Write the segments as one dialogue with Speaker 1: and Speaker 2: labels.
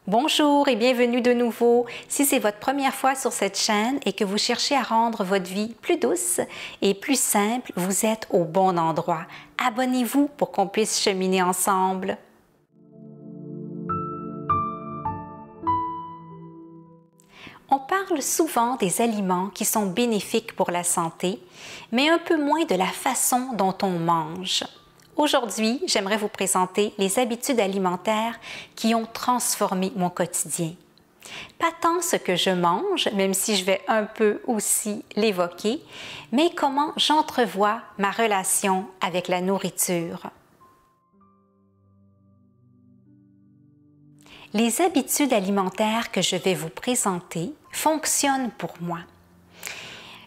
Speaker 1: Bonjour et bienvenue de nouveau. Si c'est votre première fois sur cette chaîne et que vous cherchez à rendre votre vie plus douce et plus simple, vous êtes au bon endroit. Abonnez-vous pour qu'on puisse cheminer ensemble. On parle souvent des aliments qui sont bénéfiques pour la santé, mais un peu moins de la façon dont on mange. Aujourd'hui, j'aimerais vous présenter les habitudes alimentaires qui ont transformé mon quotidien. Pas tant ce que je mange, même si je vais un peu aussi l'évoquer, mais comment j'entrevois ma relation avec la nourriture. Les habitudes alimentaires que je vais vous présenter fonctionnent pour moi.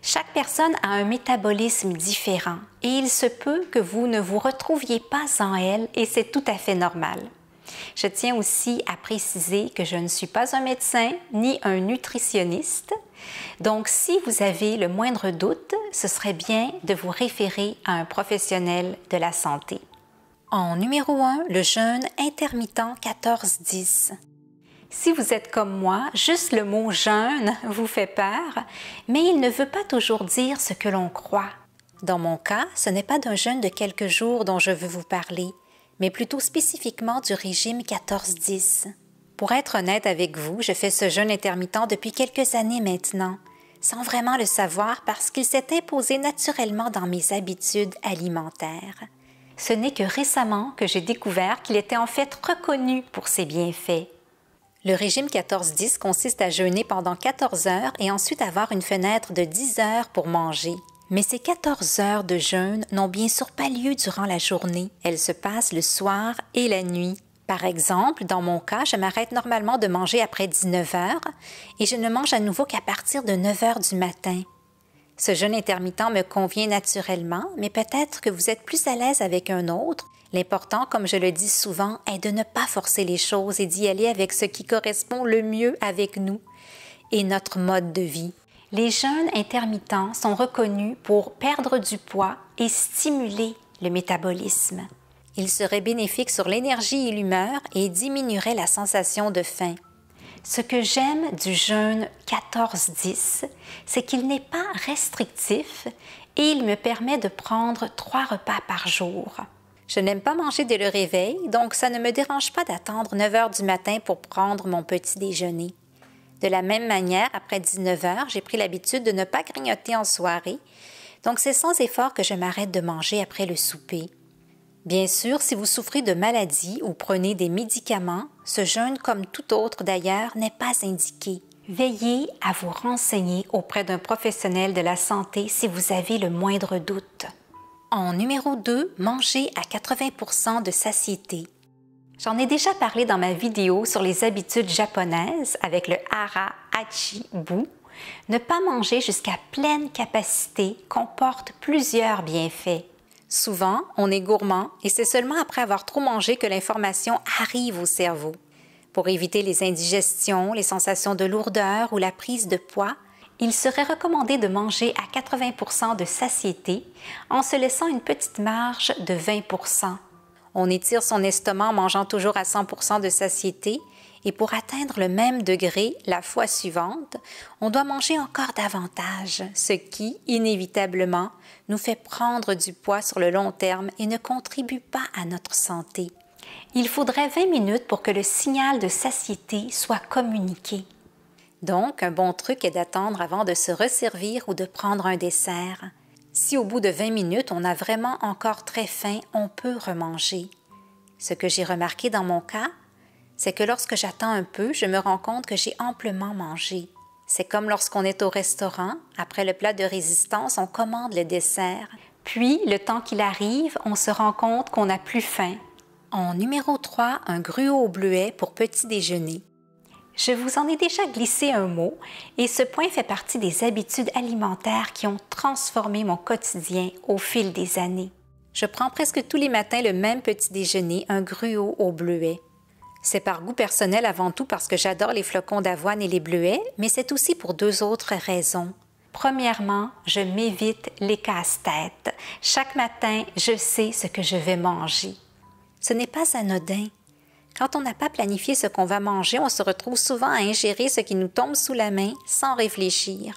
Speaker 1: Chaque personne a un métabolisme différent et il se peut que vous ne vous retrouviez pas en elle et c'est tout à fait normal. Je tiens aussi à préciser que je ne suis pas un médecin ni un nutritionniste, donc si vous avez le moindre doute, ce serait bien de vous référer à un professionnel de la santé. En numéro 1, le jeûne intermittent 14-10. Si vous êtes comme moi, juste le mot « jeûne » vous fait peur, mais il ne veut pas toujours dire ce que l'on croit. Dans mon cas, ce n'est pas d'un jeûne de quelques jours dont je veux vous parler, mais plutôt spécifiquement du régime 14-10. Pour être honnête avec vous, je fais ce jeûne intermittent depuis quelques années maintenant, sans vraiment le savoir parce qu'il s'est imposé naturellement dans mes habitudes alimentaires. Ce n'est que récemment que j'ai découvert qu'il était en fait reconnu pour ses bienfaits. Le régime 14-10 consiste à jeûner pendant 14 heures et ensuite avoir une fenêtre de 10 heures pour manger. Mais ces 14 heures de jeûne n'ont bien sûr pas lieu durant la journée. Elles se passent le soir et la nuit. Par exemple, dans mon cas, je m'arrête normalement de manger après 19 heures et je ne mange à nouveau qu'à partir de 9 heures du matin. Ce jeûne intermittent me convient naturellement, mais peut-être que vous êtes plus à l'aise avec un autre. L'important, comme je le dis souvent, est de ne pas forcer les choses et d'y aller avec ce qui correspond le mieux avec nous et notre mode de vie. Les jeûnes intermittents sont reconnus pour perdre du poids et stimuler le métabolisme. Ils seraient bénéfiques sur l'énergie et l'humeur et diminueraient la sensation de faim. Ce que j'aime du jeûne 14-10, c'est qu'il n'est pas restrictif et il me permet de prendre 3 repas par jour. Je n'aime pas manger dès le réveil, donc ça ne me dérange pas d'attendre 9 heures du matin pour prendre mon petit déjeuner. De la même manière, après 19 heures, j'ai pris l'habitude de ne pas grignoter en soirée, donc c'est sans effort que je m'arrête de manger après le souper. Bien sûr, si vous souffrez de maladies ou prenez des médicaments, ce jeûne, comme tout autre d'ailleurs, n'est pas indiqué. Veillez à vous renseigner auprès d'un professionnel de la santé si vous avez le moindre doute. En numéro 2, manger à 80% de satiété. J'en ai déjà parlé dans ma vidéo sur les habitudes japonaises avec le Hara Hachi Bu. Ne pas manger jusqu'à pleine capacité comporte plusieurs bienfaits. Souvent, on est gourmand et c'est seulement après avoir trop mangé que l'information arrive au cerveau. Pour éviter les indigestions, les sensations de lourdeur ou la prise de poids, il serait recommandé de manger à 80% de satiété en se laissant une petite marge de 20%. On étire son estomac en mangeant toujours à 100% de satiété et pour atteindre le même degré la fois suivante, on doit manger encore davantage, ce qui, inévitablement, nous fait prendre du poids sur le long terme et ne contribue pas à notre santé. Il faudrait 20 minutes pour que le signal de satiété soit communiqué. Donc, un bon truc est d'attendre avant de se resservir ou de prendre un dessert. Si au bout de 20 minutes, on a vraiment encore très faim, on peut remanger. Ce que j'ai remarqué dans mon cas, c'est que lorsque j'attends un peu, je me rends compte que j'ai amplement mangé. C'est comme lorsqu'on est au restaurant, après le plat de résistance, on commande le dessert. Puis, le temps qu'il arrive, on se rend compte qu'on n'a plus faim. En numéro 3, un gruau au bleuet pour petit déjeuner. Je vous en ai déjà glissé un mot et ce point fait partie des habitudes alimentaires qui ont transformé mon quotidien au fil des années. Je prends presque tous les matins le même petit déjeuner, un gruau au bleuet. C'est par goût personnel avant tout parce que j'adore les flocons d'avoine et les bleuets, mais c'est aussi pour 2 autres raisons. Premièrement, je m'évite les casse-têtes. Chaque matin, je sais ce que je vais manger. Ce n'est pas anodin. Quand on n'a pas planifié ce qu'on va manger, on se retrouve souvent à ingérer ce qui nous tombe sous la main sans réfléchir.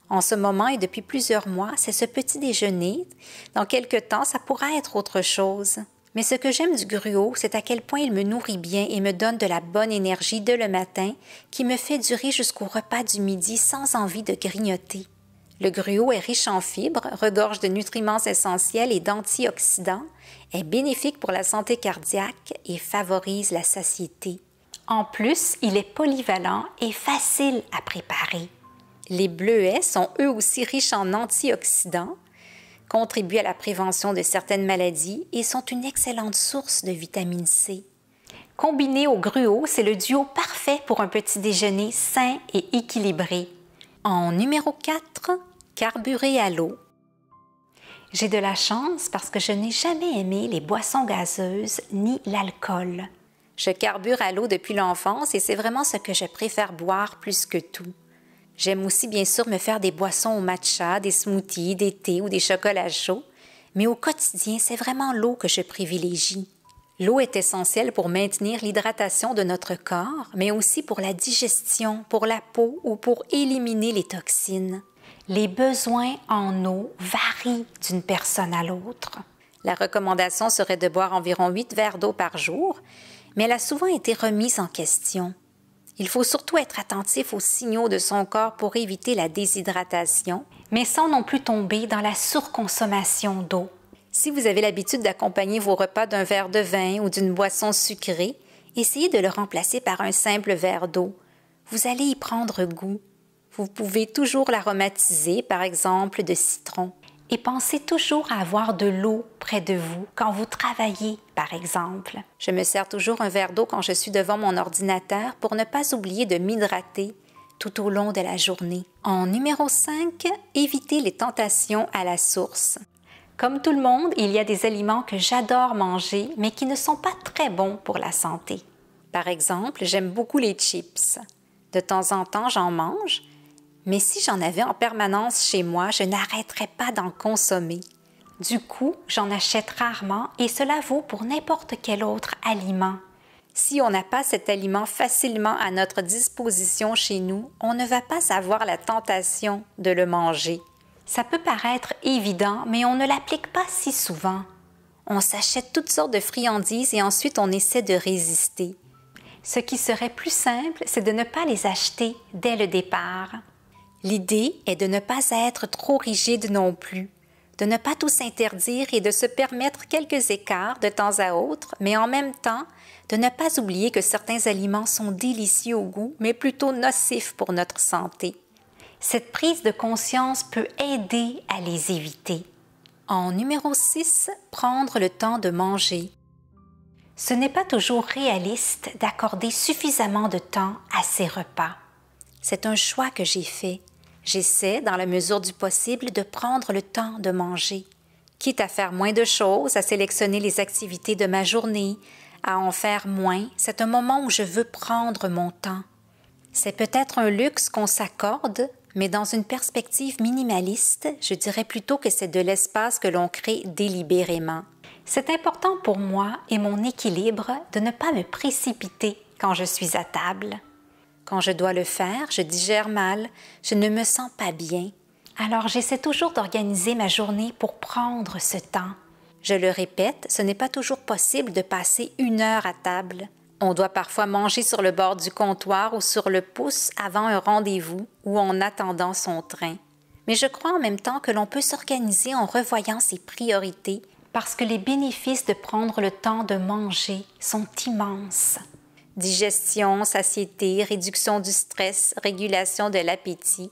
Speaker 1: En ce moment et depuis plusieurs mois, c'est ce petit déjeuner. Dans quelque temps, ça pourra être autre chose. Mais ce que j'aime du gruau, c'est à quel point il me nourrit bien et me donne de la bonne énergie dès le matin qui me fait durer jusqu'au repas du midi sans envie de grignoter. Le gruau est riche en fibres, regorge de nutriments essentiels et d'antioxydants, est bénéfique pour la santé cardiaque et favorise la satiété. En plus, il est polyvalent et facile à préparer. Les bleuets sont eux aussi riches en antioxydants, contribuent à la prévention de certaines maladies et sont une excellente source de vitamine C. Combiné au gruau, c'est le duo parfait pour un petit déjeuner sain et équilibré. En numéro 4, carburer à l'eau. J'ai de la chance parce que je n'ai jamais aimé les boissons gazeuses ni l'alcool. Je carbure à l'eau depuis l'enfance et c'est vraiment ce que je préfère boire plus que tout. J'aime aussi bien sûr me faire des boissons au matcha, des smoothies, des thés ou des chocolats chauds, mais au quotidien, c'est vraiment l'eau que je privilégie. L'eau est essentielle pour maintenir l'hydratation de notre corps, mais aussi pour la digestion, pour la peau ou pour éliminer les toxines. Les besoins en eau varient d'une personne à l'autre. La recommandation serait de boire environ 8 verres d'eau par jour, mais elle a souvent été remise en question. Il faut surtout être attentif aux signaux de son corps pour éviter la déshydratation, mais sans non plus tomber dans la surconsommation d'eau. Si vous avez l'habitude d'accompagner vos repas d'un verre de vin ou d'une boisson sucrée, essayez de le remplacer par un simple verre d'eau. Vous allez y prendre goût. Vous pouvez toujours l'aromatiser, par exemple de citron. Et pensez toujours à avoir de l'eau près de vous quand vous travaillez, par exemple. Je me sers toujours un verre d'eau quand je suis devant mon ordinateur pour ne pas oublier de m'hydrater tout au long de la journée. En numéro 5, évitez les tentations à la source. Comme tout le monde, il y a des aliments que j'adore manger, mais qui ne sont pas très bons pour la santé. Par exemple, j'aime beaucoup les chips. De temps en temps, j'en mange, mais si j'en avais en permanence chez moi, je n'arrêterais pas d'en consommer. Du coup, j'en achète rarement et cela vaut pour n'importe quel autre aliment. Si on n'a pas cet aliment facilement à notre disposition chez nous, on ne va pas avoir la tentation de le manger. Ça peut paraître évident, mais on ne l'applique pas si souvent. On s'achète toutes sortes de friandises et ensuite on essaie de résister. Ce qui serait plus simple, c'est de ne pas les acheter dès le départ. L'idée est de ne pas être trop rigide non plus, de ne pas tout s'interdire et de se permettre quelques écarts de temps à autre, mais en même temps, de ne pas oublier que certains aliments sont délicieux au goût, mais plutôt nocifs pour notre santé. Cette prise de conscience peut aider à les éviter. En numéro 6, prendre le temps de manger. Ce n'est pas toujours réaliste d'accorder suffisamment de temps à ces repas. C'est un choix que j'ai fait. J'essaie, dans la mesure du possible, de prendre le temps de manger. Quitte à faire moins de choses, à sélectionner les activités de ma journée, à en faire moins, c'est un moment où je veux prendre mon temps. C'est peut-être un luxe qu'on s'accorde, mais dans une perspective minimaliste, je dirais plutôt que c'est de l'espace que l'on crée délibérément. C'est important pour moi et mon équilibre de ne pas me précipiter quand je suis à table. Quand je dois le faire, je digère mal, je ne me sens pas bien. Alors j'essaie toujours d'organiser ma journée pour prendre ce temps. Je le répète, ce n'est pas toujours possible de passer 1 heure à table. On doit parfois manger sur le bord du comptoir ou sur le pouce avant un rendez-vous ou en attendant son train. Mais je crois en même temps que l'on peut s'organiser en revoyant ses priorités parce que les bénéfices de prendre le temps de manger sont immenses. Digestion, satiété, réduction du stress, régulation de l'appétit,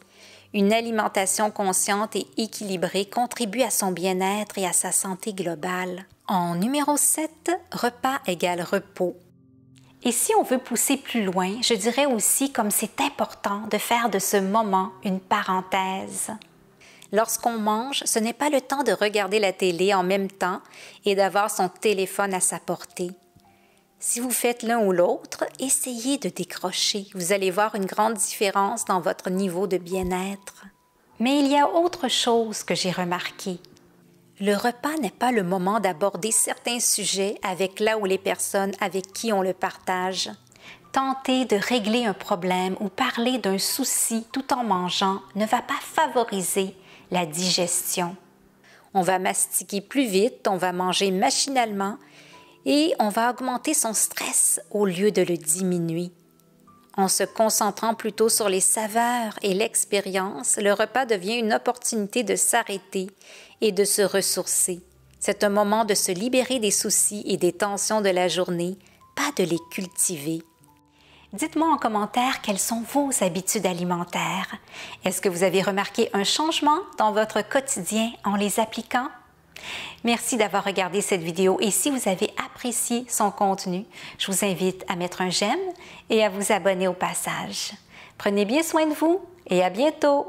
Speaker 1: une alimentation consciente et équilibrée contribue à son bien-être et à sa santé globale. En numéro 7, repas égale repos. Et si on veut pousser plus loin, je dirais aussi comme c'est important de faire de ce moment une parenthèse. Lorsqu'on mange, ce n'est pas le temps de regarder la télé en même temps et d'avoir son téléphone à sa portée. Si vous faites l'un ou l'autre, essayez de décrocher. Vous allez voir une grande différence dans votre niveau de bien-être. Mais il y a autre chose que j'ai remarqué. Le repas n'est pas le moment d'aborder certains sujets avec là ou les personnes avec qui on le partage. Tenter de régler un problème ou parler d'un souci tout en mangeant ne va pas favoriser la digestion. On va mastiquer plus vite, on va manger machinalement et on va augmenter son stress au lieu de le diminuer. En se concentrant plutôt sur les saveurs et l'expérience, le repas devient une opportunité de s'arrêter et de se ressourcer. C'est un moment de se libérer des soucis et des tensions de la journée, pas de les cultiver. Dites-moi en commentaire quelles sont vos habitudes alimentaires. Est-ce que vous avez remarqué un changement dans votre quotidien en les appliquant? Merci d'avoir regardé cette vidéo et si vous avez apprécié son contenu, je vous invite à mettre un j'aime et à vous abonner au passage. Prenez bien soin de vous et à bientôt!